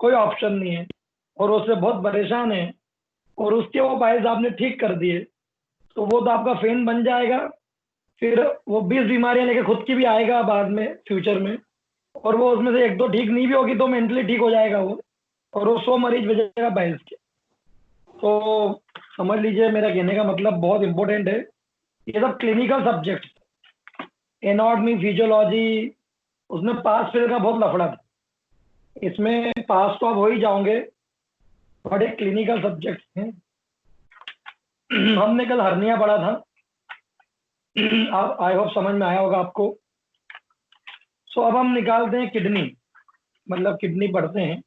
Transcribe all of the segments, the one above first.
कोई ऑप्शन नहीं है, और उससे बहुत परेशान है, और उसके वो पाइल्स आपने ठीक कर दिए, तो वो तो आपका फेन बन जाएगा। फिर वो 20 बीमारियां लेके खुद की भी आएगा बाद में, फ्यूचर में। और वो उसमें से एक दो ठीक नहीं भी होगी तो मेंटली ठीक हो जाएगा वो, और वो 100 मरीज भेजेगा पाइल्स के। तो समझ लीजिए, मेरा कहने का मतलब बहुत इंपॉर्टेंट है। ये सब क्लिनिकल सब्जेक्ट, एनाटॉमी, फिजियोलॉजी, उसमें पास फेल का बहुत लफड़ा था। इसमें पास तो आप हो ही जाओगे, बड़े क्लिनिकल सब्जेक्ट हैं। हमने कल हर्निया पढ़ा था, आप आई होप समझ में आया होगा आपको। सो अब हम निकालते हैं किडनी, मतलब किडनी पढ़ते हैं।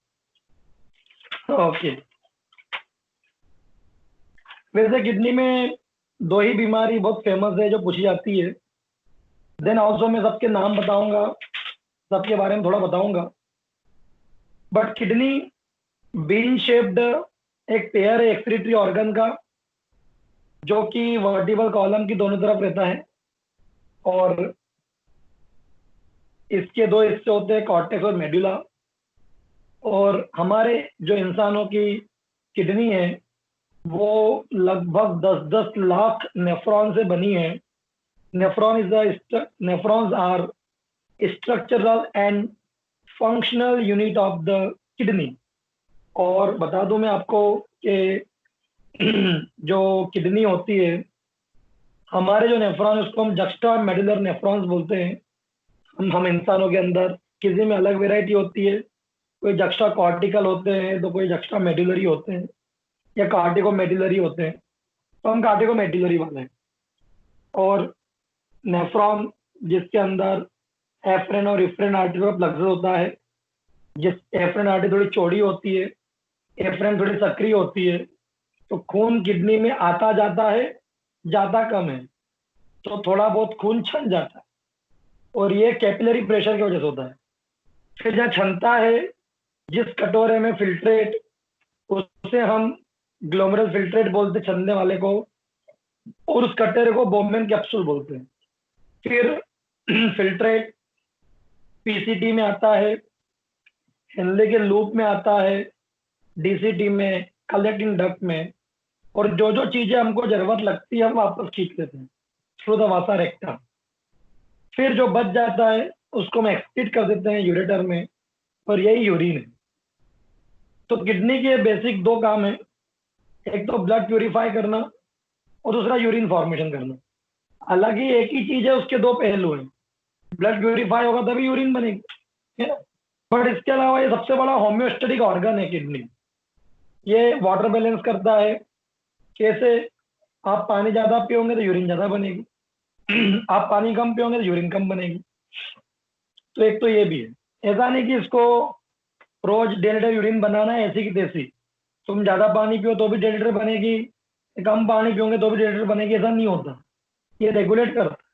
ओके। वैसे किडनी में दो ही बीमारी बहुत फेमस है जो पूछी जाती है। देन ऑल्सो मैं सबके नाम बताऊंगा, सबके बारे में थोड़ा बताऊंगा। बट किडनी बीन शेप्ड एक पेयर है एक्सक्रीटरी ऑर्गन का, जो कि वर्टिबल कॉलम की दोनों तरफ रहता है। और इसके दो हिस्से होते हैं, कॉर्टेक्स और मेडुला। और हमारे जो इंसानों की किडनी है वो लगभग 10-10 लाख नेफ्रॉन से बनी है। Nephrons are structural and functional unit of the kidney. और बता दूं मैं आपको कि जो किडनी होती है, हमारे जो नेफ्रॉन, उसको हम जक्स्टा मेडुलर नेफ्रॉन्स बोलते हैं। हम इंसानों के अंदर किसी में अलग वेराइटी होती है, कोई जक्स्टा कॉर्टिकल होते हैं तो कोई जक्स्टा मेडुलरी होते हैं, या कार्टिको मेडुलरी होते हैं। तो हम कार्टिको मेडुलरी वाले हैं। और नेफ्रॉन, जिसके अंदर एफ्रेन और इफ्रेन आर्टरी का प्लक्सस होता है, जिस एफ्रेन आर्टरी थोड़ी चौड़ी होती है, एफ्रेन थोड़ी सक्रिय होती है, तो खून किडनी में आता जाता है, जाता कम है, तो थोड़ा बहुत खून छन जाता है। और ये कैपिलरी प्रेशर की वजह से होता है। फिर जहाँ छनता है, जिस कटोरे में फिल्ट्रेट, उसे हम ग्लोमेरुलर फिल्ट्रेट बोलते हैं, छनने वाले को। और उस कटोरे को बोमेन कैप्सूल बोलते हैं। फिर फिल्ट्रेट पीसीटी में आता है, हेनले के लूप में आता है, डीसीटी में, कलेक्टिंग डक्ट में। और जो जो चीजें हमको जरूरत लगती है हम वापस खींच लेते हैं थ्रू द वासा रेक्टा। फिर जो बच जाता है उसको हम एक्सक्रीट कर देते हैं यूरेटर में, और यही यूरिन है। तो किडनी के बेसिक दो काम है, एक तो ब्लड प्यूरिफाई करना, और दूसरा यूरिन फॉर्मेशन करना। हालांकि एक ही चीज है, उसके दो पहलू हैं। ब्लड प्यूरिफाई होगा तभी यूरिन बनेगी, है ना। बट इसके अलावा ये सबसे बड़ा होम्योस्टेटिक ऑर्गन है किडनी। ये वाटर बैलेंस करता है। कैसे? आप पानी ज्यादा पियोगे तो यूरिन ज्यादा बनेगी, आप पानी कम पियोगे तो यूरिन कम बनेगी। तो एक तो ये भी है। ऐसा नहीं कि इसको रोज 1.5 लीटर यूरिन बनाना है ऐसी की तैसी। तुम ज्यादा पानी पियो तो भी 1.5 लीटर बनेगी, कम पानी पियोगे तो भी 1.5 लीटर बनेगी, ऐसा नहीं होता। ये रेगुलेट करता है,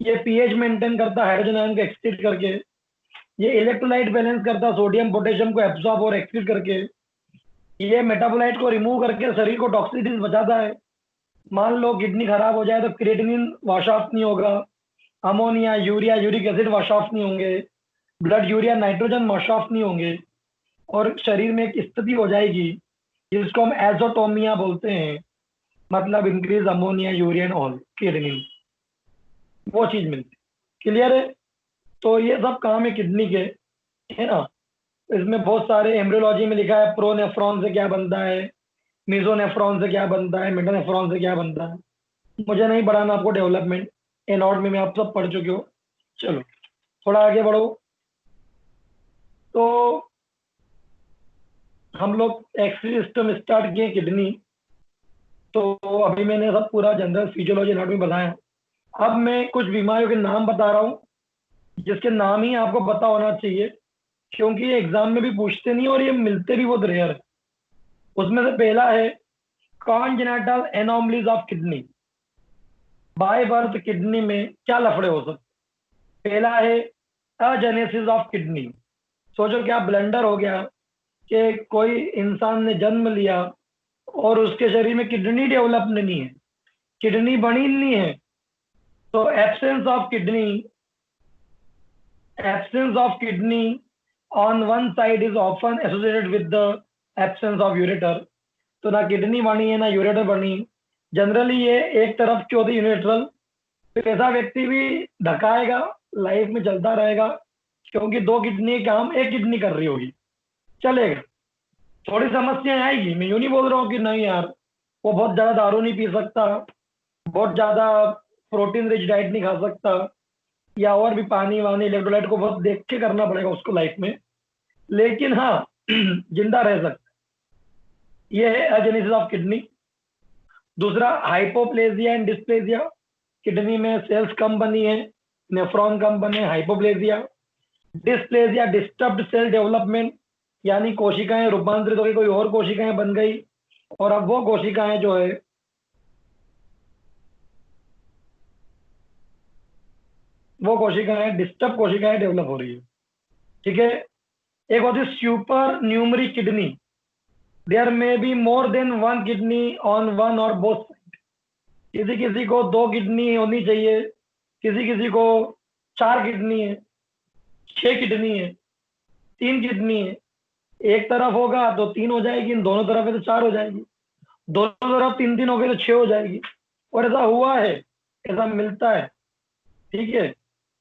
ये पीएच मेंटेन करता है हाइड्रोजन आयन को एक्सक्रीट करके। ये इलेक्ट्रोलाइट बैलेंस करता है, सोडियम पोटेशियम को एब्सॉर्ब और एक्सक्रीट करके। ये मेटाबोलाइट को रिमूव करके शरीर को टॉक्सिसिटी से बचाता है। मान लो किडनी खराब हो जाए तो क्रिएटिनिन वॉश ऑफ नहीं होगा, ammonia, urea, uric acid wash off नहीं होंगे, blood urea, nitrogen wash off नहीं होंगे। और शरीर में एक स्थिति हो जाएगी जिसको हम एजोटोमिया बोलते हैं, मतलब increase ammonia, urea and all creatinine, वो चीज मिलती। क्लियर है? तो ये सब काम है किडनी के, है ना। इसमें बहुत सारे एम्ब्रियोलॉजी में लिखा है प्रोनेफ्रॉन से क्या बनता है, मीजोनेफ्रॉन से क्या बनता है, मेटानेफ्रॉन से क्या बनता है। मुझे नहीं पढ़ाना आपको डेवलपमेंट, एनॉट में आप सब पढ़ चुके हो। चलो थोड़ा आगे बढ़ो। तो हम लोग एक्सक्रीटरी सिस्टम स्टार्ट किए किडनी। तो अभी मैंने सब पूरा जनरल फिजियोलॉजी एनाटॉमी बताया। अब मैं कुछ बीमारियों के नाम बता रहा हूँ, जिसके नाम ही आपको पता होना चाहिए, क्योंकि ये एग्जाम में भी पूछते नहीं और ये मिलते भी बहुत रेयर है। उसमें से पहला है congenital anomalies of kidney. By birth kidney में क्या लफड़े हो सकते? पहला है अजेनेसिस ऑफ किडनी। सोचो क्या ब्लंडर हो गया कि कोई इंसान ने जन्म लिया और उसके शरीर में किडनी डेवलप नहीं है, किडनी बनी नहीं है। तो absence of kidney on one side is often associated with the absence of ureter. तो ना किडनी बनी है ना यूरेटर बनी, जनरली ये एक तरफ की होती है यूनिलेटरल। तो ऐसा व्यक्ति भी ढकाएगा, लाइफ में चलता रहेगा, क्योंकि दो किडनी काम एक किडनी कर रही होगी, चलेगा। थोड़ी समस्या आएगी, मैं यूं नहीं बोल रहा हूँ कि नहीं यार, वो बहुत ज्यादा दारू नहीं पी सकता, बहुत ज्यादा प्रोटीन रिच डाइट नहीं खा सकता, या और भी पानी वानी इलेक्ट्रोलाइट को बहुत देख के करना पड़ेगा उसको लाइफ में, लेकिन हाँ जिंदा रह सकता है। ये है एजेनेसिस ऑफ किडनी। दूसरा हाइपोप्लेजिया एंड डिस्प्लेजिया, किडनी में सेल्स कम बनी है, नेफ्रॉन कम बने, hypoplasia. Dysplasia disturbed cell development, यानी कोशिकाएं रूपांतरित हो गई, कोई और कोशिकाएं बन गई, और अब वो कोशिकाएं जो है वो कोशिकाएं डिस्टर्ब कोशिकाएं डेवलप हो रही है। ठीक है। एक होती है supernumerary kidney, there may be more than one kidney on one और बोथ साइड। किसी किसी को दो किडनी होनी चाहिए, किसी किसी को चार किडनी है, छह किडनी है, तीन किडनी है। एक तरफ होगा तो तीन हो जाएगी, दोनों तरफ है तो चार हो जाएगी, दोनों तरफ तीन तीन हो गई तो छह हो जाएगी। और ऐसा हुआ है, ऐसा मिलता है। ठीक है।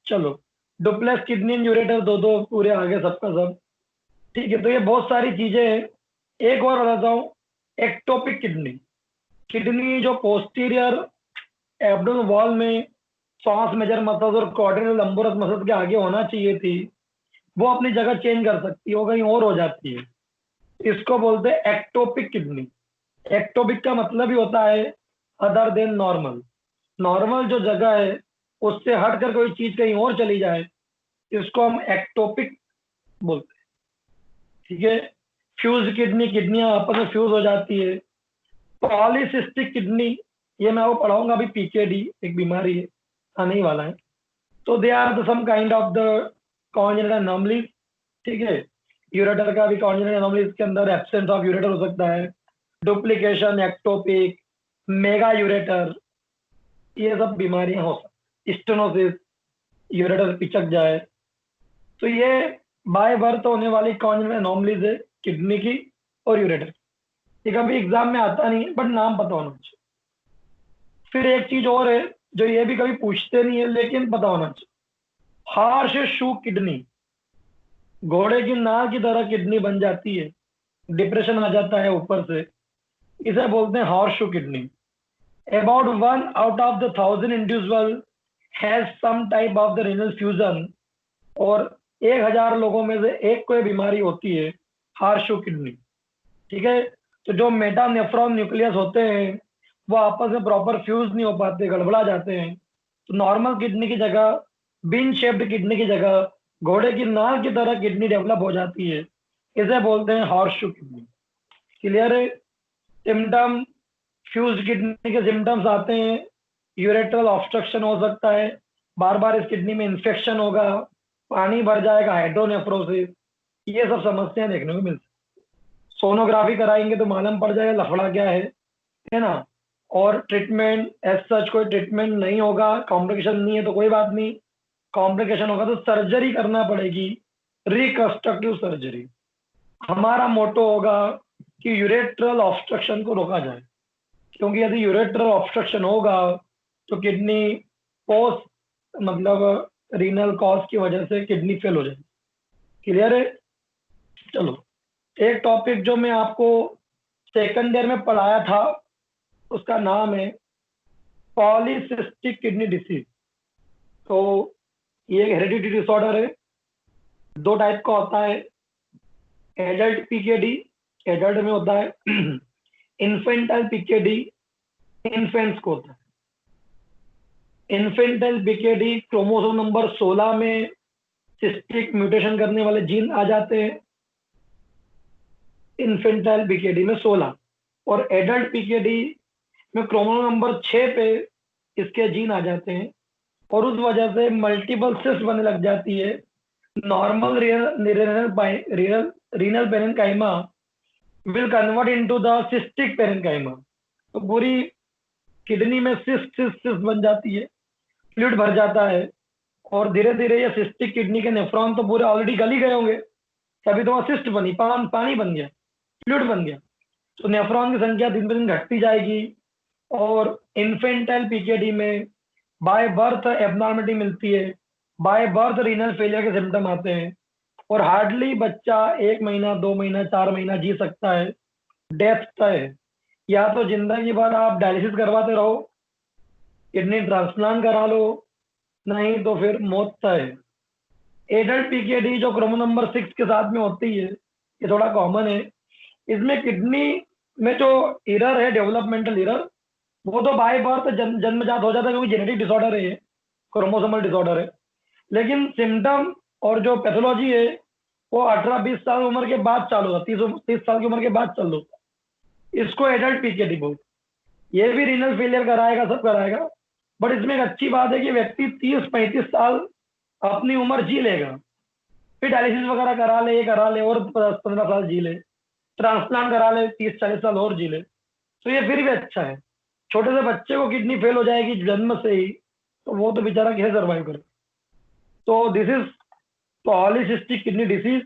चलो, डुप्लेक्स किडनी यूरेटर दो दो पूरे आगे सबका सब। ठीक है, तो ये बहुत सारी चीजें हैं। एक और बताता हूँ, एक्टोपिक किडनी। किडनी जो पोस्टीरियर एब्डोमेन वॉल में सांस मेजर मसल्स और क्वाड्रिनल लंबोरस मसल्स के आगे होना चाहिए थी, वो अपनी जगह चेंज कर सकती है, वो कहीं और हो जाती है। इसको बोलते हैं एक्टोपिक किडनी। एक्टोपिक का मतलब ही होता है अदर देन नॉर्मल। नॉर्मल जो जगह है उससे हटकर कोई चीज कहीं और चली जाए, इसको हम एक्टोपिक बोलते हैं। ठीक है। फ्यूज किडनी, किडनियां आपस में फ्यूज हो जाती है। पॉलीसिस्टिक किडनी, ये मैं आपको पढ़ाऊंगा अभी, पीकेडी एक बीमारी है, आने ही वाला है। तो they are the some kind of the congenital anomalies. ठीक है। यूरेटर का भी कॉन्जेनिटल एनोमलीज के अंदर एब्सेंस ऑफ यूरेटर हो सकता है, डुप्लीकेशन, एक्टोपिक, मेगा यूरेटर, ये सब बीमारियां हो सकती। स्टेनोसिस, यूरेटर पिचक जाए, तो ये बाय बर्थ होने वाली कॉन्जेनिटल एनोमलीज है किडनी की और यूरेटर। ये कभी एग्जाम में आता नहीं है, बट नाम पता होना चाहिए। फिर एक चीज और है जो ये भी कभी पूछते नहीं है लेकिन पता होना चाहिए, हार्श शू किडनी। घोड़े की नाक की तरह किडनी बन जाती है, डिप्रेशन आ जाता है ऊपर से, इसे बोलते हैं horseshoe kidney. About 1 out of 1,000 individual has some type of the renal fusion, और 1,000 लोगों में से एक को ये बीमारी होती है, हॉर्स शू किडनी। ठीक है। तो जो मेटानेफ्रॉन न्यूक्लियस होते हैं वो आपस में प्रॉपर फ्यूज नहीं हो पाते, गड़बड़ा जाते हैं। तो नॉर्मल किडनी की जगह, बिन शेप्ड किडनी की जगह घोड़े की नाक की तरह किडनी डेवलप हो जाती है, इसे बोलते हैं हॉर्सशू किडनी। क्लियर है। सिम्टम, फ्यूज किडनी के सिम्टम्स आते हैं, यूरेट्रल ऑब्स्ट्रक्शन हो सकता है, बार बार इस किडनी में इंफेक्शन होगा, पानी भर जाएगा, हाइड्रोनेफ्रोसिस, ये सब समस्याएं देखने को मिलती। सोनोग्राफी कराएंगे तो मालूम पड़ जाएगा लफड़ा क्या है ना। और ट्रीटमेंट एज सच कोई ट्रीटमेंट नहीं होगा, कॉम्प्लिकेशन नहीं है तो कोई बात नहीं, कॉम्प्लिकेशन होगा तो सर्जरी करना पड़ेगी, रिकंस्ट्रक्टिव सर्जरी। हमारा मोटो होगा कि यूरेट्रल ऑब्स्ट्रक्शन को रोका जाए, क्योंकि यदि यूरेट्रल ऑब्स्ट्रक्शन होगा तो किडनी पोस्ट मतलब रीनल कॉज की वजह से किडनी फेल हो जाएगी। क्लियर है। चलो, एक टॉपिक जो मैं आपको सेकंड ईयर में पढ़ाया था उसका नाम है पॉलीसिस्टिक किडनी डिसीज। तो ये एक हेरिडिटी डिसऑर्डर है, दो टाइप का होता है। एडल्ट पीकेडी, एडल्ट में होता है। इन्फेंटाइल पीकेडी, इन्फेंट्स को होता है। इन्फेंटाइल पीकेडी क्रोमोसोम नंबर 16 में सिस्टिक म्यूटेशन करने वाले जीन आ जाते हैं, इन्फेंटाइल पीकेडी में 16। और एडल्ट पीकेडी में क्रोमोसोम नंबर 6 पे इसके जीन आ जाते हैं, और उस वजह से मल्टीपल सिस्ट बनने लग जाती है। Normal renal parenchyma will convert into the cystic parenchyma. तो पूरी किडनी में सिस्ट सिस्ट सिस्ट बन जाती है, फ्लूइड भर जाता है, और धीरे धीरे ये सिस्टिक किडनी के नेफ्रॉन तो पूरे ऑलरेडी गल ही गए होंगे, तभी तो सिस्ट बनी, पानी बन गया, फ्लूइड बन गया। तो नेफ्रॉन की संख्या दिन ब दिन घटती जाएगी और इन्फेंटाइल पीकेडी में बाय बर्थ एबनॉर्मिटी मिलती है, बाय बर्थ रीनल फेलियर के सिम्टम आते हैं और हार्डली बच्चा 1 महीना 2 महीना 4 महीना जी सकता है। डेथ तय है। या तो जिंदगी भर आप डायलिसिस करवाते रहो, किडनी ट्रांसप्लांट करा लो, नहीं तो फिर मौत तय है। एडल्ट पीकेडी जो क्रोमो नंबर 6 के साथ में होती है, ये थोड़ा कॉमन है। इसमें किडनी में जो एरर है, डेवलपमेंटल एरर, वो तो बाय बर्थ जन्मजात हो जाता है, क्योंकि जेनेटिक डिसऑर्डर है, ये क्रोमोसोमल डिसऑर्डर है। लेकिन सिम्टम और जो पैथोलॉजी है वो 18-20 साल उम्र के बाद चालू होता, 30 साल की उम्र के बाद चालू होता। इसको एडल्ट पीकेडी बोलते। ये भी रीनल फेलियर कराएगा, सब कराएगा, बट इसमें एक अच्छी बात है कि व्यक्ति 30-35 साल अपनी उम्र जी लेगा, फिर डायलिसिस वगैरह करा ले, ये करा ले और 10-15 साल जी ले, ट्रांसप्लांट करा ले 30-40 साल और जी ले, तो ये फिर भी अच्छा है। छोटे से बच्चे को किडनी फेल हो जाएगी जन्म से ही, तो वो तो बेचारा कैसे सर्वाइव करे। तो this is polycystic kidney disease.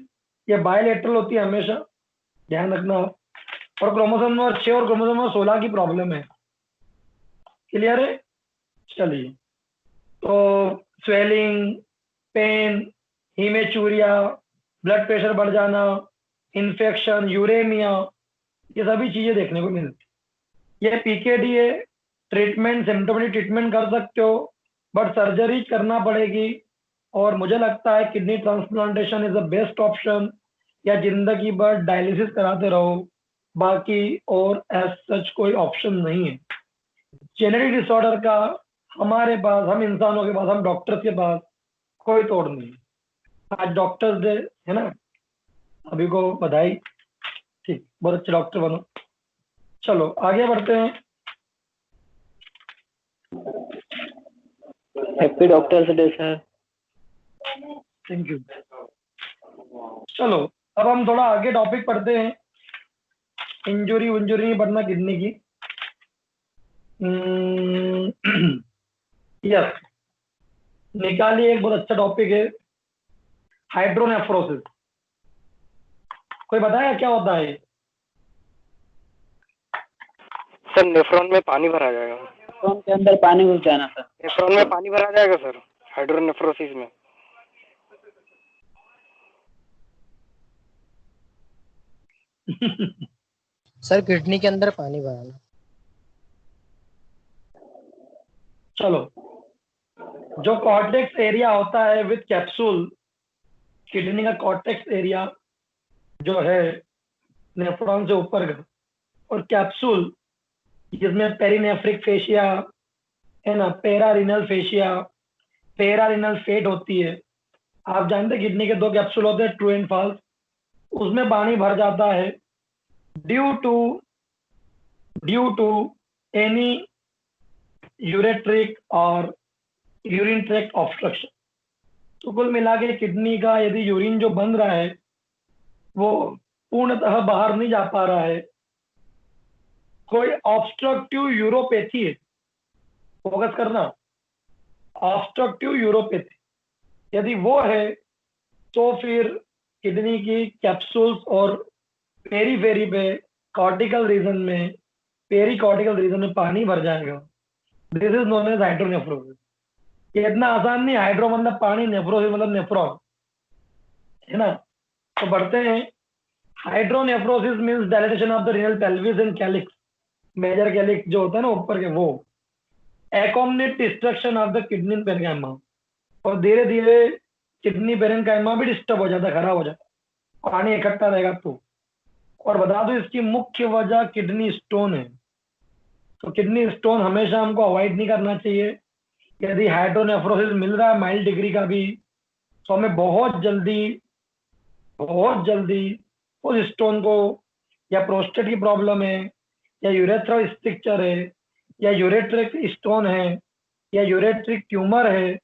ये बायलेटरल होती है हमेशा, ध्यान रखना। और क्रोमोसोम नंबर 6 और क्रोमोसोम नंबर 16 की प्रॉब्लम है। क्लियर है? चलिए, तो स्वेलिंग, पेन, हीमेचूरिया, ब्लड प्रेशर बढ़ जाना, इन्फेक्शन, यूरेमिया, ये सभी चीजें देखने को मिलती। ये पीकेडी है। ट्रीटमेंट, सिम्टोमेटिक ट्रीटमेंट कर सकते हो, बट सर्जरी करना पड़ेगी। और मुझे लगता है kidney transplantation is the best option, या जिंदगी भर डायलिसिस कराते रहो, बाकी और एज सच कोई ऑप्शन नहीं है। जेनेटिक डिसऑर्डर का हमारे पास, हम इंसानों के पास, हम डॉक्टर्स के पास कोई तोड़ नहीं। आज डॉक्टर्स डे है ना, अभी को बधाई। ठीक, बहुत अच्छे डॉक्टर बनो। चलो आगे बढ़ते हैं। Happy doctors day sir. Thank you. चलो अब हम थोड़ा आगे टॉपिक पढ़ते हैं। इंजुरी नहीं पढ़ना किडनी की। यस, निकालिए, एक बहुत अच्छा टॉपिक है, हाइड्रोनेफ्रोसिस। कोई बताया क्या होता है? सर नेफ्रॉन में पानी भरा जाएगा। नेफ्रॉन के अंदर पानी घुस जाना सर। नेफ्रॉन में पानी भरा जाएगा सर, हाइड्रोनेफ्रोसिस में। सर किडनी के अंदर पानी भराना। चलो, जो कॉर्टेक्स एरिया होता है विद कैप्सूल, किडनी का कॉर्टेक्स एरिया जो है नेफ्रॉन से ऊपर का, और कैप्सूल जिसमें पेरिनेफ्रिक फेशिया है ना, पेरारिनल फेशिया, पेरारिनल फेट होती है। आप जानते हैं किडनी के 2 कैप्सूल होते हैं, ट्रू एंड फॉल्स। उसमें पानी भर जाता है ड्यू टू एनी यूरेट्रिक और यूरिन ट्रैक्ट ऑब्स्ट्रक्शन। तो कुल मिला के किडनी का यदि यूरिन जो बन रहा है वो पूर्णतः बाहर नहीं जा पा रहा है, कोई ऑब्स्ट्रक्टिव यूरोपैथी है, फोकस करना, ऑब्स्ट्रक्टिव यूरोपैथी यदि वो है, तो फिर किडनी की कैप्सूल्स और पेरीफेरी पे कॉर्टिकल रीजन में, पेरिकॉर्टिकल रीजन में पानी भर जाएगा। This is known as hydronephrosis. ये इतना आसान नहीं, हाइड्रो मतलब पानी, नेफ्रोसिस मतलब नेफ्रॉन, है ना। तो बढ़ते हैं। Hydronephrosis means dilatation of the renal pelvis and calyx, major calyx जो होता है ना ऊपर के, वो accompanied destruction of the kidney parenchyma, और धीरे धीरे किडनी पेरेन्काइमा भी डिस्टर्ब हो जाता है, खराब हो जाता है, पानी इकट्ठा रहेगा तो। और बता दो इसकी मुख्य वजह किडनी स्टोन है। तो किडनी स्टोन हमेशा हमको अवॉइड नहीं करना चाहिए। यदि हाइड्रोनेफ्रोसिस मिल रहा है माइल्ड डिग्री का भी, तो हमें बहुत जल्दी उस स्टोन को, या प्रोस्टेट की प्रॉब्लम है, या यूरेथ्रा स्ट्रिक्चर है, या यूरेट्रिक स्टोन है, या यूरेट्रिक ट्यूमर है,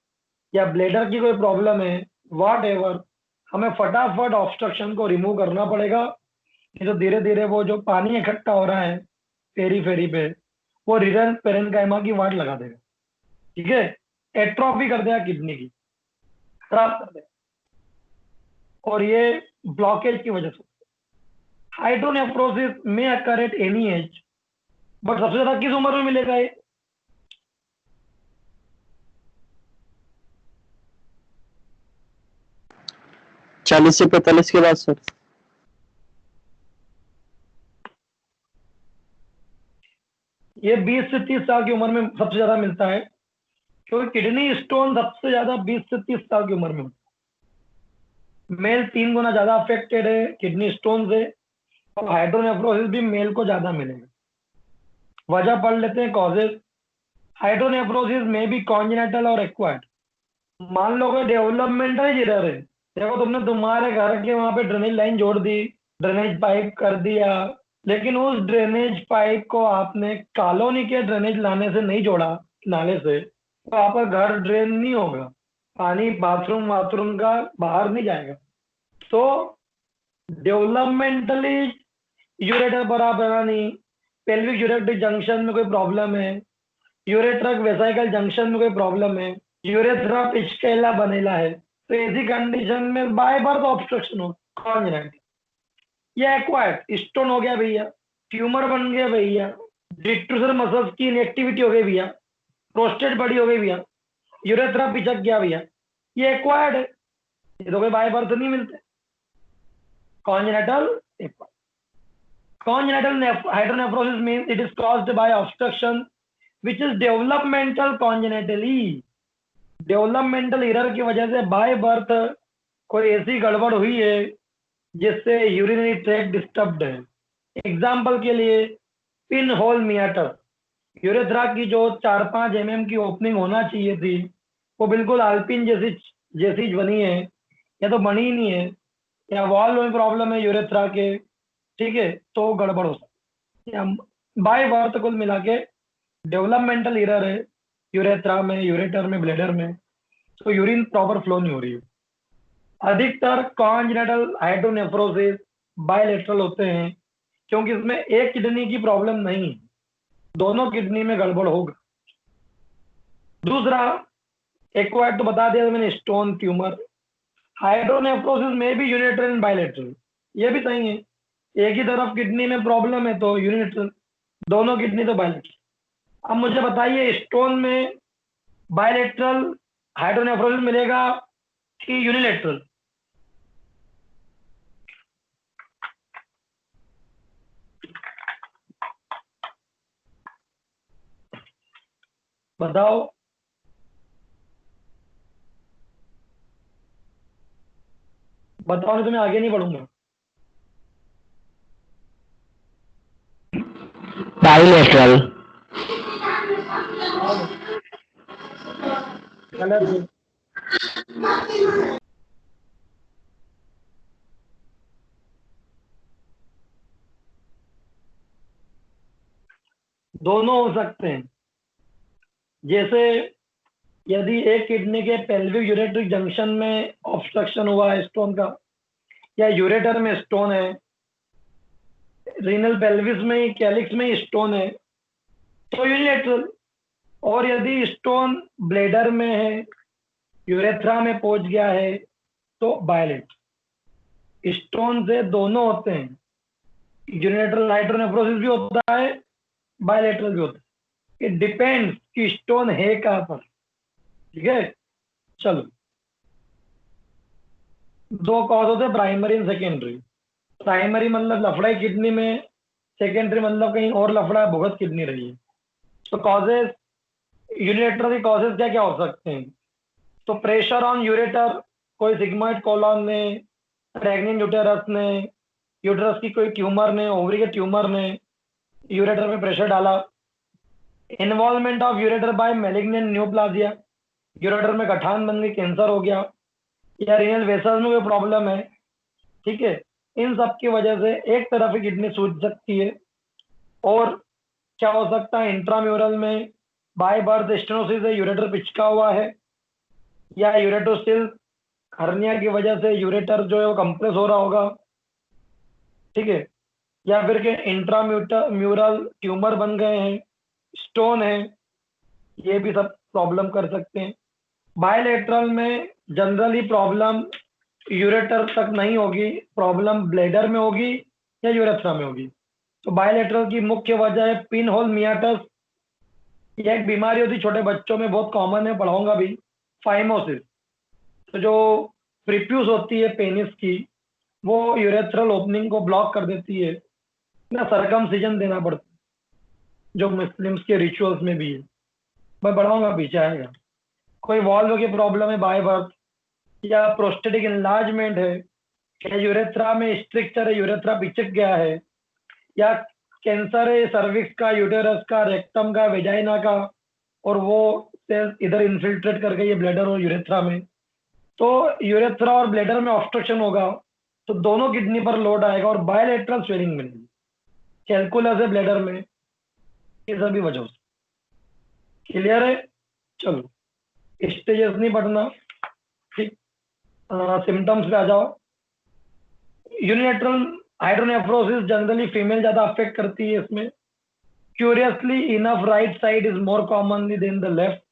या ब्लेडर की कोई प्रॉब्लम है, वॉट एवर, हमें फटाफट ऑब्स्ट्रक्शन को रिमूव करना पड़ेगा। नहीं तो धीरे धीरे वो जो पानी इकट्ठा हो रहा है पेरी पे, वो रीनल पेरेन्काइमा की वाट लगा देगा। ठीक है, एट्रोफी कर देगा किडनी की, खराब कर देगा। और ये ब्लॉकेज की वजह से। हाइड्रोनेफ्रोसिस में occur at any as, but सबसे ज्यादा किस उम्र में मिलेगा ये? चालीस से 45 के बाद सर। ये 20 से 30 साल की उम्र में सबसे ज्यादा मिलता है, क्योंकि किडनी स्टोन सबसे ज्यादा 20 से 30 साल की उम्र में होता है। मेल 3 गुना ज्यादा अफेक्टेड है किडनी स्टोन से, और हाइड्रोनेफ्रोसिस भी मेल को ज्यादा मिलेगा। वजह पढ़ लेते हैं कॉजेज। हाइड्रोनेफ्रोसिस में भी कॉन्जेनिटल और एक्वायर्ड। मान लो कोई डेवलपमेंटल एरर है, देखो तुमने तुम्हारे घर के वहां पे ड्रेनेज लाइन जोड़ दी, ड्रेनेज पाइप कर दिया, लेकिन उस ड्रेनेज पाइप को आपने कॉलोनी के ड्रेनेज लाने से नहीं जोड़ा नाले से, तो आपका घर ड्रेन नहीं होगा, पानी बाथरूम का बाहर नहीं जाएगा। तो डेवलपमेंटली यूरेटर बराबर नहीं, पेल्विक यूरेट्रिक जंक्शन में कोई प्रॉब्लम है, यूरेट्रक वेसाइकल जंक्शन में कोई प्रॉब्लम है, यूरेथ्रा पिचकेला बनेला है, तो ऐसी कंडीशन में बाय बर्थ ऑब्स्ट्रक्शन हो कॉन्जेनिटल। ये एक्वायर्ड स्टोन हो गया भैया, ट्यूमर बन गया भैया, डिट्रूसर मसल्स की इनएक्टिविटी हो गई भैया, प्रोस्टेट बड़ी हो गई भैया, यूरेथ्रा पिचक गया भैया, ये एक्वायर्ड है। ये तो कोई बाय बर्थ नहीं मिलते। Congenital acquired. Congenital hydronephrosis means it is caused by obstruction which is developmental congenitally. Developmental error की वजह से बाय बर्थ कोई ऐसी गड़बड़ हुई है जिससे यूरिनरी ट्रैक्ट डिस्टर्ब्ड है। एग्जाम्पल के लिए पिन होल मियाटर, यूरेथ्रा की जो 4-5 mm की ओपनिंग होना चाहिए थी, वो बिल्कुल आल्पिन जैसी बनी है, या तो बनी ही नहीं है, या वॉल्व में प्रॉब्लम है यूरेथ्रा के, ठीक है, तो गड़बड़ हो सकती है। बाय बर्थ कुल मिला के डेवलपमेंटल एरर है यूरेथ्रा में, यूरेटर में, ब्लेडर में, तो यूरिन प्रॉपर फ्लो नहीं हो रही है। अधिकतर कॉन्जेनिटल हाइड्रोनेफ्रोसिस बायलेटरल होते हैं, क्योंकि इसमें एक किडनी की प्रॉब्लम नहीं है, दोनों किडनी में गड़बड़ होगा। दूसरा, एक्वायर्ड तो बता दिया मैंने, स्टोन ट्यूमर। हाइड्रोनेफ्रोसिस में भी यूनिलेटरल एंड बायलेटरल, ये भी सही है। एक ही तरफ किडनी में प्रॉब्लम है तो यूनिलेटरल, दोनों किडनी तो बायलेटरल। अब मुझे बताइए, स्टोन में बायलेटरल हाइड्रोनेफ्रोसिस मिलेगा कि यूनिलेटरल? बताओ। बताओ नहीं तो मैं आगे नहीं बढ़ूंगा। बाइलेटरल। गलत है। दोनों हो सकते हैं। जैसे यदि एक किडनी के पेल्विक यूरेट्रिक जंक्शन में ऑब्स्ट्रक्शन हुआ है स्टोन का, या यूरेटर में स्टोन है, रीनल पेल्विस में, कैलिक्स में स्टोन है, तो यूनिलेटरल। और यदि स्टोन ब्लेडर में है, यूरेथ्रा में पहुंच गया है, तो बायलेटरल। स्टोन से दोनों होते हैं, यूनिलेटरल हाइड्रोनेफ्रोसिस भी होता है, बायलेटरल भी होता है। इट डिपेंड्स कि स्टोन है कहां पर। ठीक है, चलो। दो कॉज होते हैं, प्राइमरी एंड सेकेंडरी। प्राइमरी मतलब लफड़ा है किडनी में, सेकेंडरी मतलब कहीं और लफड़ा भुगत किडनी रही है। तो कॉजेज, यूनिलेटरल के कॉजेज क्या क्या हो सकते हैं? तो प्रेशर ऑन यूरेटर, कोई सिग्मोइड कोलॉन ने, प्रेग्नेंट यूटेरस ने, यूटेरस की कोई ट्यूमर ने, ओवरी के ट्यूमर ने यूरेटर में प्रेशर डाला। Involvement of ureter by malignant neoplasia, ureter में गठान बन गई, कैंसर हो गया, या रीनल वेसल्स में कोई प्रॉब्लम है, ठीक है, इन सब की वजह से एक तरफ की किडनी सूज सकती है। और क्या हो सकता है, इंट्राम्यूरल में बाय बर्थ स्टेनोसिस है, यूरेटर पिचका हुआ है, या यूरेटोसिल हर्निया की वजह से यूरेटर जो है वो कंप्रेस हो रहा होगा, ठीक है, या फिर के इंट्राम्यूरल ट्यूमर बन गए हैं, स्टोन है, ये भी सब प्रॉब्लम कर सकते हैं। बायलेटरल में जनरली प्रॉब्लम यूरेटर तक नहीं होगी, प्रॉब्लम ब्लैडर में होगी या यूरेथ्रा में होगी। तो बायलेटरल की मुख्य वजह है पिन होल मियाटस। यह एक बीमारी होती है, छोटे बच्चों में बहुत कॉमन है, पढ़ाऊंगा भी, फाइमोसिस। तो जो प्रीप्यूस होती है पेनिस की, वो यूरेथ्रल ओपनिंग को ब्लॉक कर देती है ना, सर्कमसिजन देना पड़ता है, जो मुस्लिम्स के रिचुअल्स में भी है, मैं बढ़ाऊंगा, पीछे आएगा। कोई वॉल्व की प्रॉब्लम है बाय बर्थ, या प्रोस्टेटिक इनलार्जमेंट है, या यूरेथ्रा में स्ट्रिक्चर है, यूरेथ्रा पिचक गया है, या कैंसर है सर्विक्स का, यूटेरस का, रेक्टम का, वेजाइना का, और वो सेल्स इधर इन्फिल्ट्रेट कर गई है ब्लैडर और यूरेथ्रा में। तो यूरेथ्रा और ब्लैडर में ऑब्स्ट्रक्शन होगा तो दोनों किडनी पर लोड आएगा और बायलेटरल स्वेलिंग मिलेगी। कैलकुलस है ब्लैडर में, ये सभी वजह से। क्लियर है? चलो स्टेजेस नहीं पढ़ना, ठीक। सिम्टम्स पे आ जाओ। यूनिलेटरल हाइड्रोनेफ्रोसिस जनरली फीमेल ज्यादा अफेक्ट करती है इसमें। Curiously enough right side is more commonly than the left.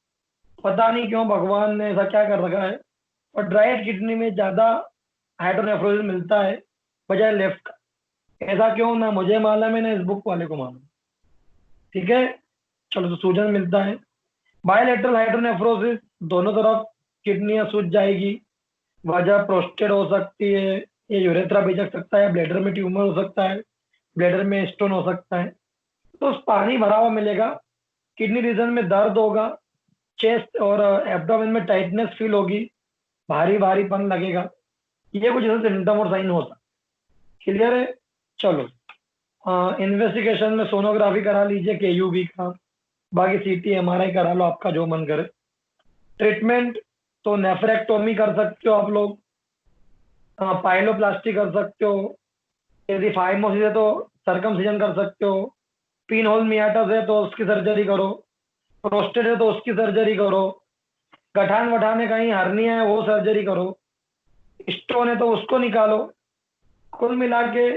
पता नहीं क्यों भगवान ने ऐसा क्या कर रखा है, और राइट किडनी में ज्यादा हाइड्रोनेफ्रोसिस मिलता है बजाय लेफ्ट का। ऐसा क्यों, ना मुझे मालूम है ना इस बुक वाले को मालूम। ठीक है, चलो, तो सूजन मिलता है। बायलेटरल हाइड्रोनेफ्रोसिस, दोनों तरफ किडनियां सूज जाएगी। वजह प्रोस्टेट हो सकती है, ये यूरेथ्रा बिचक सकता है, ब्लैडर में ट्यूमर हो सकता है, ब्लैडर में स्टोन हो सकता है। तो उस पानी भरा हुआ मिलेगा, किडनी रीजन में दर्द होगा, चेस्ट और एब्डोमेन में टाइटनेस फील होगी, भारी भारीपन लगेगा। ये कुछ ऐसे सिम्टम और साइन होता। क्लियर है? चलो, इन्वेस्टिगेशन में सोनोग्राफी करा लीजिए केयूबी का, बाकी सीटी एमआरआई करा लो, आपका जो मन करे। ट्रीटमेंट तो नेफ्रेक्टोमी कर सकते हो आप लोग, पाइलोप्लास्टी कर सकते हो, यदि फाइमोसिस है तो सर्कमसिजन कर सकते हो, पिन होल मियाटस है तो उसकी सर्जरी करो, प्रोस्टेट है तो उसकी सर्जरी करो, गठान वठान है कहीं हर्निया है वो सर्जरी करो, स्टोन है तो उसको निकालो। कुल मिला के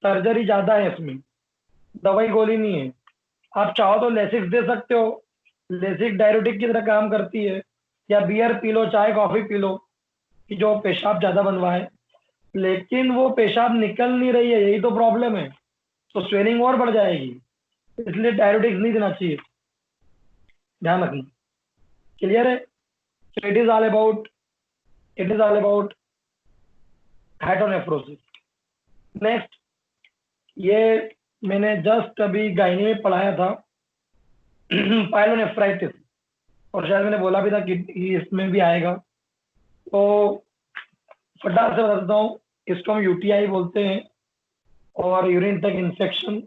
सर्जरी ज्यादा है इसमें, दवाई गोली नहीं है। आप चाहो तो लेसिक्स दे सकते हो, लेसिक डायरेटिक की तरह काम करती है, या बियर पी लो, चाय कॉफी पी लो, कि जो पेशाब ज्यादा बनवाए, लेकिन वो पेशाब निकल नहीं रही है, यही तो प्रॉब्लम है, तो स्वेलिंग और बढ़ जाएगी, इसलिए डायरेटिक्स नहीं देना चाहिए, ध्यान रखना। क्लियर है? It is all about hydronephrosis. Next, ये मैंने जस्ट अभी गायनी में पढ़ाया था, पाइलोनेफ्राइटिस, और शायद मैंने बोला भी था कि इसमें भी आएगा, तो फटाक से बता देता हूँ। इसको हम यूटीआई बोलते हैं, और यूरिन ट्रैक्ट इन्फेक्शन।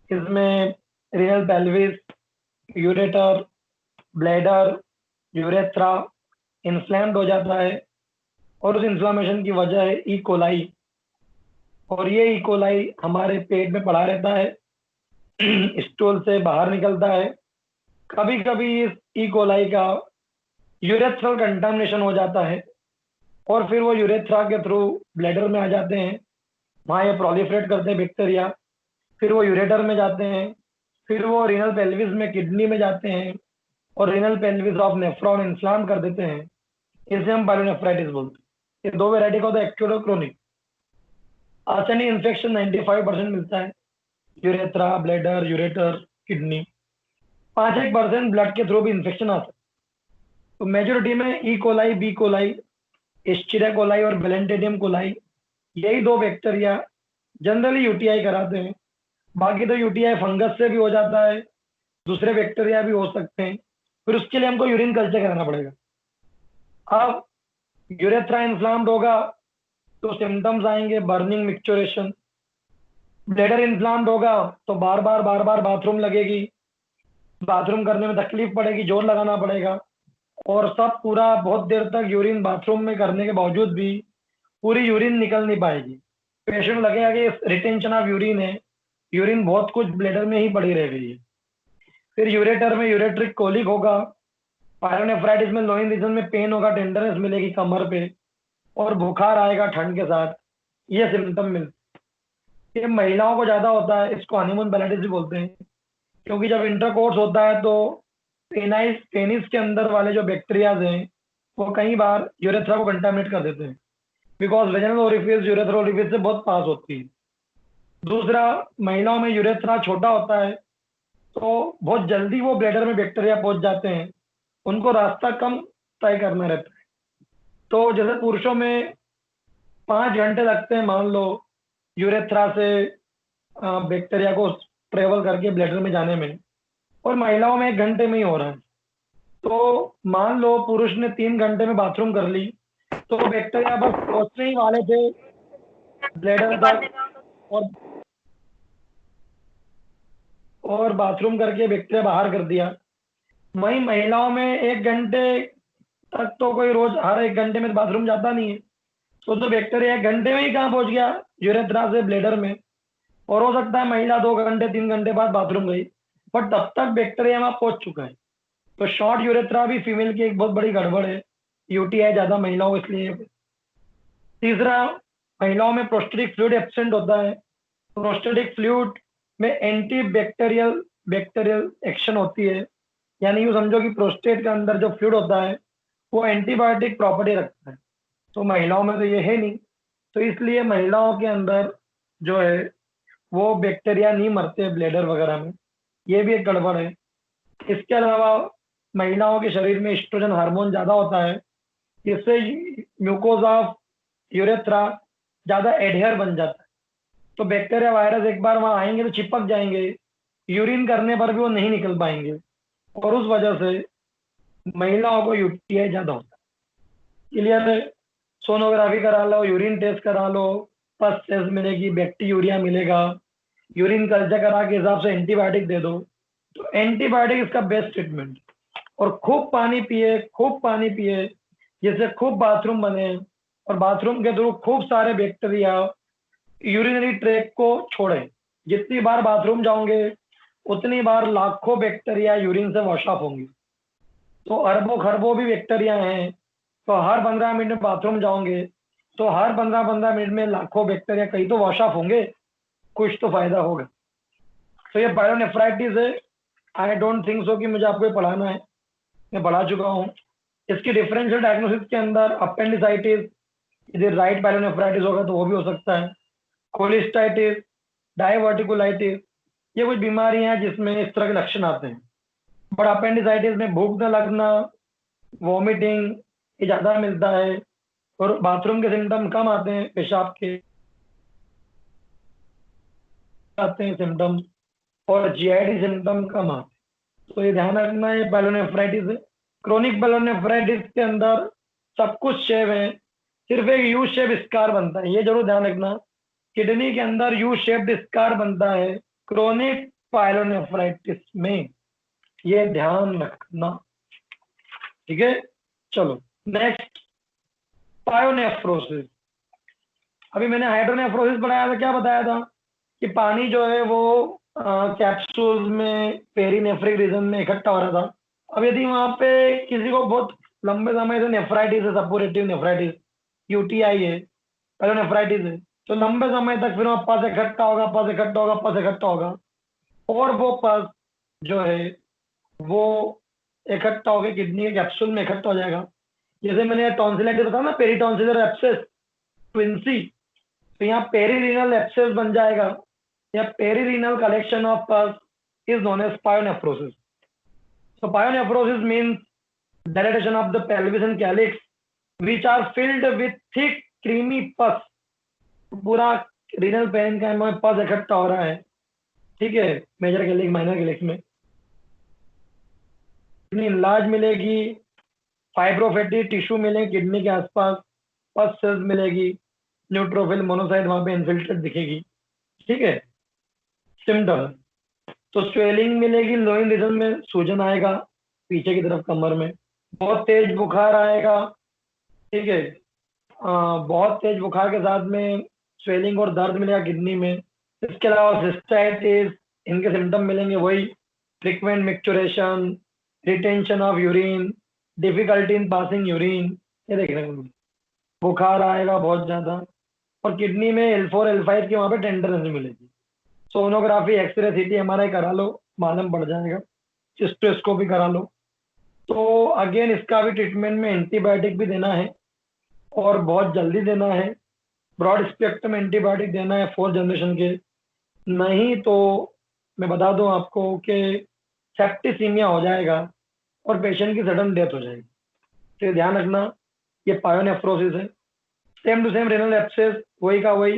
इसमें renal pelvis, ureter, bladder, urethra inflamed हो जाता है, और उस इन्फ्लामेशन की वजह है ई कोलाई, और ये ई कोलाई हमारे पेट में पड़ा रहता है, स्टूल से बाहर निकलता है। कभी कभी इस ई कोलाई का यूरेथ्रल कंटामिनेशन हो जाता है, और फिर वो यूरेथ्रा के थ्रू ब्लैडर में आ जाते हैं, वहाँ ये प्रोलिफरेट करते हैं बैक्टीरिया, फिर वो यूरेटर में जाते हैं, फिर वो रीनल पेल्विस में किडनी में जाते हैं, और रीनल पेल्विस ऑफ नेफ्रॉन इन्फ्लाम कर देते हैं। इसे हम पाइलोनेफ्राइटिस बोलते हैं। ये दो वेराइटी का होता है, एक्यूट और क्रोनिक। आर्सेनिक इन्फेक्शन 95% मिलता है, urethra, bladder, ureter, kidney. 5-1% blood के थ्रू भी इन्फेक्शन आ सकता है। तो मेजोरिटी में E coli, B coli, Escherichia coli और बेलेंटेडियम कोलाई, यही दो बैक्टीरिया जनरली यूटीआई कराते हैं। बाकी तो यूटीआई फंगस से भी हो जाता है, दूसरे बैक्टीरिया भी हो सकते हैं, फिर उसके लिए हमको यूरिन कल्चर कराना पड़ेगा। अब यूरेथ्रा इन्फ्लाम्ड होगा तो सिम्टम्स आएंगे बर्निंग, मिक्सचरेशन। ब्लैडर इन्फ्लाम्ड होगा तो बार बार बाथरूम लगेगी, बाथरूम करने में तकलीफ पड़ेगी, जोर लगाना पड़ेगा, और सब पूरा बहुत देर तक यूरिन बाथरूम में करने के बावजूद भी पूरी यूरिन निकल नहीं पाएगी। पेशेंट लगेगा कि रिटेंशन ऑफ यूरिन है, यूरिन बहुत कुछ ब्लैडर में ही पड़ी रह गई है। फिर यूरेटर में यूरेट्रिक कोलिक होगा, पायलोनेफ्राइटिस में लोइन रीजन में पेन होगा, टेंडरनेस मिलेगी कमर पे, और बुखार आएगा ठंड के साथ। ये सिम्टम मिलते, ये महिलाओं को ज्यादा होता है, इसको हनीमून पेलाइटिस भी बोलते हैं, क्योंकि जब इंटरकोर्स होता है तो पेनिस के अंदर वाले जो बैक्टीरियाज हैं वो कई बार यूरेथ्रा को कंटामिनेट कर देते हैं, because vaginal orifice urethra orifice से बहुत पास होती है। दूसरा, महिलाओं में यूरेथ्रा छोटा होता है तो बहुत जल्दी वो ब्लैडर में बैक्टीरिया पहुंच जाते हैं, उनको रास्ता कम तय करना रहता है। तो जैसे पुरुषों में 5 घंटे लगते हैं मान लो यूरेथ्रा से बैक्टीरिया को ट्रेवल करके ब्लैडर में जाने में, और महिलाओं में 1 घंटे में ही हो रहा है। तो मान लो पुरुष ने 3 घंटे में बाथरूम कर ली तो बैक्टीरिया बस पहुंचने ही वाले थे ब्लैडर तक, और बाथरूम करके बैक्टीरिया बाहर कर दिया। वहीं महिलाओं में 1 घंटे तक तो कोई रोज हर 1 घंटे में बाथरूम जाता नहीं है, तो बैक्टीरिया 1 घंटे में ही कहाँ पहुंच गया यूरेथ्रा से ब्लैडर में। और हो सकता है महिला 2 घंटे 3 घंटे बाद बाथरूम गई, पर तब तक बैक्टीरिया वहां पहुंच चुका है। तो शॉर्ट यूरेथ्रा भी फीमेल की एक बहुत बड़ी गड़बड़ है, यूटीआई ज्यादा महिलाओं इसलिए। तीसरा, महिलाओं में प्रोस्टेटिक फ्लूइड एब्सेंट होता है। प्रोस्टेटिक फ्लूइड में एंटी बैक्टीरियल एक्शन होती है, यानी यूँ समझो कि प्रोस्टेट के अंदर जो फ्लूइड होता है वो एंटीबायोटिक प्रॉपर्टी रखता है, तो महिलाओं में तो ये है नहीं, तो इसलिए महिलाओं के अंदर जो है वो बैक्टीरिया नहीं मरते ब्लैडर वगैरह में, ये भी एक गड़बड़ है। इसके अलावा महिलाओं के शरीर में एस्ट्रोजन हार्मोन ज़्यादा होता है, जिससे म्यूकोजा ऑफ यूरेथ्रा ज़्यादा एडहेयर बन जाता है, तो बैक्टीरिया वायरस एक बार वहाँ आएंगे तो चिपक जाएंगे, यूरिन करने पर भी वो नहीं निकल पाएंगे, और उस वजह से महिलाओं को यूटीआई ज़्यादा होता है। क्लियर है? सोनोग्राफी करा लो, यूरिन टेस्ट करा लो, पस टेस्ट मिलेगी, बैक्टीरिया मिलेगा, यूरिन कल्चर करा के हिसाब से एंटीबायोटिक दे दो, तो एंटीबायोटिक इसका बेस्ट ट्रीटमेंट। और खूब पानी पिए, खूब पानी पिए, जिससे खूब बाथरूम बने, और बाथरूम के थ्रू खूब सारे बैक्टीरिया यूरिनरी ट्रैक को छोड़े। जितनी बार बाथरूम जाओगे उतनी बार लाखों बैक्टीरिया यूरिन से वॉश ऑफ होंगे, तो अरबों खरबों भी बैक्टीरिया हैं, तो हर 15 मिनट में बाथरूम जाओगे तो हर 15-15 मिनट में लाखों बैक्टीरिया कहीं तो वॉश ऑफ होंगे, कुछ तो फायदा होगा। तो ये पायलोनेफ्राइटिस है। आई डोंट थिंक सो कि मुझे आपको ये पढ़ाना है, मैं पढ़ा चुका हूँ। इसकी डिफरेंशियल डायग्नोसिस के अंदर अपेंडिसाइटिस, यदि राइट पायलोनेफ्राइटिस होगा तो वो भी हो सकता है, कोलिस्टाइटिस, डायवर्टिकुलाइटिस, ये कुछ बीमारियां हैं जिसमें इस तरह के लक्षण आते हैं। बट अपेंडिसाइटिस में भूख न लगना, वॉमिटिंग, ये ज़्यादा मिलता है, और बाथरूम के सिम्टम कम आते हैं, पेशाब के आते हैं सिम्टम, और जीआईडी सिम्टम कम आते हैं। तो ये ध्यान रखना, ये पायलोनेफ्राइटिस है। क्रोनिक पायलोनेफ्राइटिस के अंदर सब कुछ शेव है, सिर्फ एक यू शेप स्कार बनता है, ये जरूर ध्यान रखना, किडनी के अंदर यू शेप्ड स्कार बनता है क्रोनिक पायलोनेफ्राइटिस में, ये ध्यान रखना। ठीक है, चलो नेक्स्ट, पायोनेफ्रोसिस। अभी मैंने हाइड्रोनेफ्रोसिस पढ़ाया था, क्या बताया था कि पानी जो है वो कैप्सूल में पेरीनेफ्रिक रीजन में इकट्ठा हो रहा था। अब यदि वहां पे किसी को बहुत लंबे समय से नेफ्राइटिस है, सपोरेटिव नेफ्राइटिस, यूटीआई है, पायोनेफ्राइटिस है, तो लंबे समय तक फिर वहाँ पस इकट्ठा होगा, पस इकट्ठा होगा, पस इकट्ठा होगा, और वो पस जो है वो इकट्ठा होकर किडनी के कैप्सूल में इकट्ठा हो जाएगा। जैसे मैंने टॉन्सिलाइटिस बताया ना, पेरिटॉन्सिलर एब्सेस, ट्विंसी, तो यहाँ पेरीरीनल एब्सेस बन जाएगा, या perirenal collection of pus is known as pyonephrosis. So pyonephrosis means dilatation of the pelvis and calyx which are filled with thick creamy pus। पूरा रीनल पेन का में पस इकट्ठा हो रहा है, ठीक है, मेजर कैलिक्स माइनर कैलिक्स में। इनलार्ज मिलेगी, फाइब्रोफेटी टिश्यू मिलेंगे किडनी के आसपास, पस सेल्स मिलेगी, न्यूट्रोफिल मोनोसाइट वहां पे इन्फिल्ट्रेट दिखेगी। ठीक है, सिम्टम तो स्वेलिंग मिलेगी, लोइन रीजन में सूजन आएगा पीछे की तरफ कमर में, बहुत तेज बुखार आएगा, ठीक है, बहुत तेज बुखार के साथ में स्वेलिंग और दर्द मिलेगा किडनी में। इसके अलावा सिस्टाइटिस, इनके सिम्टम मिलेंगे वही, frequent micturition, retention of urine, difficulty in passing urine, ये देखने को मिलेगा। बुखार आएगा बहुत ज्यादा, और किडनी में L4 L5 की वहां पे टेंडरनेस मिलेगी। सोनोग्राफी, एक्सरे, सीटी, एमआरआई करा लो, मालूम पड़ जाएगा, सिस्टोस्कोपी करा लो। तो अगेन इसका भी ट्रीटमेंट में एंटीबायोटिक भी देना है, और बहुत जल्दी देना है, ब्रॉड स्पेक्ट्रम एंटीबायोटिक देना है 4th जनरेशन के, नहीं तो मैं बता दूं आपको कि सेप्टिसीमिया हो जाएगा और पेशेंट की सडन डेथ हो जाएगी। तो ये ध्यान रखना, ये पायोनेफ्रोसिस है। Same to same renal abscess, वही का वही,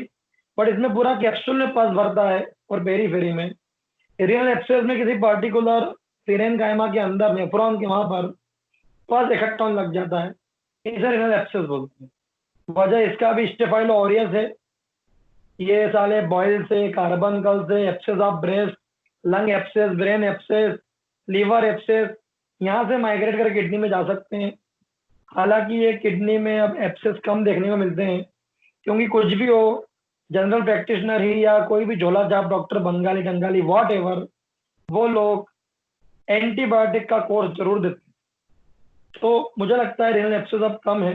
बट इसमें पूरा कैप्सूल में पस भरता है और पेरीफेरी में। रेनल एब्सेस में किसी पर्टिकुलर पेरेन्काइमा के अंदर नेफ्रॉन के वहां पर पस इकट्ठा होने लग जाता है, इसे रेनल एब्सेस बोलते हैं। वजह इसका भी स्टेफाइलो ऑरियस है, ये साले बॉयल से, कार्बनकल से, abscess of breast, lung abscess, brain abscess, liver abscess, यहाँ से माइग्रेट कर किडनी में जा सकते हैं। हालांकि ये किडनी में अब एब्सेस कम देखने को मिलते हैं, क्योंकि कुछ भी हो, जनरल प्रैक्टिशनर ही या कोई भी झोला छाप डॉक्टर, बंगाली डंगाली वॉट एवर, वो लोग एंटीबायोटिक का कोर्स जरूर देते हैं। तो मुझे लगता है रेनल एब्सेस अब कम है।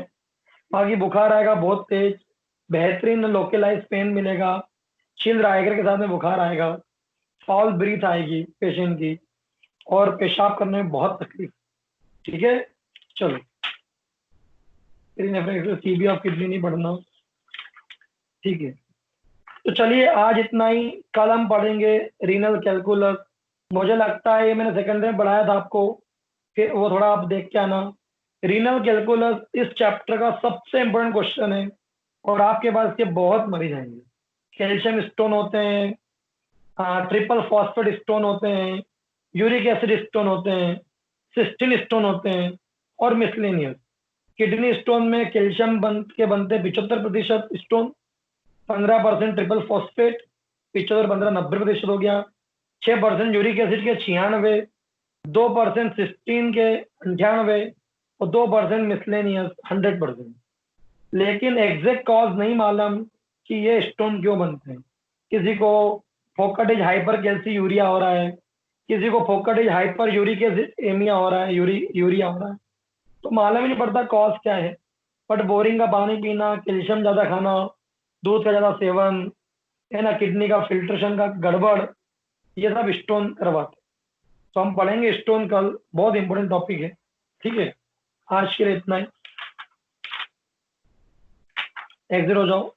बाकी बुखार आएगा बहुत तेज, बेहतरीन लोकलाइज पेन मिलेगा, छिल राइगर के साथ में बुखार आएगा, फाउल ब्रीथ आएगी पेशेंट की, और पेशाब करने में बहुत तकलीफ। ठीक है, चलो सीबी ऑफ किडनी नहीं पढ़ना, ठीक है। तो चलिए आज इतना ही, कल हम पढ़ेंगे रीनल कैलकुलस। मुझे लगता है ये मैंने सेकेंडरी में पढ़ाया था आपको, फिर वो थोड़ा आप देख के आना। रीनल कैलकुलस इस चैप्टर का सबसे इंपॉर्टेंट क्वेश्चन है, और आपके पास के बहुत मरीज आएंगे। कैल्शियम स्टोन होते हैं, ट्रिपल फॉस्फेट स्टोन होते हैं, यूरिक एसिड स्टोन होते हैं, सिस्टिन स्टोन होते हैं, और मिसलेनियस। किडनी स्टोन में कैल्शियम के बनते 75% स्टोन, 15% ट्रिपल फॉस्फेट, 75 15 90% हो गया, 6% यूरिक एसिड के 96, 2% सिस्टीन के 98, और 2% मिसलेनियस 100%। लेकिन एग्जैक्ट कॉज नहीं मालूम कि ये स्टोन क्यों बनते हैं। किसी को फोकटेज हाइपर कैल्सी यूरिया हो रहा है, किसी को फोकटेज हाइपर यूरिक एमिया हो रहा है, यूरिया हो रहा है, तो मालूम ही नहीं पड़ता कॉज क्या है। बट बोरिंग का पानी पीना, कैल्शियम ज्यादा खाना, दूध का ज्यादा सेवन, है ना, किडनी का फिल्ट्रेशन का गड़बड़, ये सब स्टोन करवाते। तो हम पढ़ेंगे स्टोन कल, बहुत इंपॉर्टेंट टॉपिक है। ठीक है, आज के लिए इतना ही, एग्जिट हो जाओ।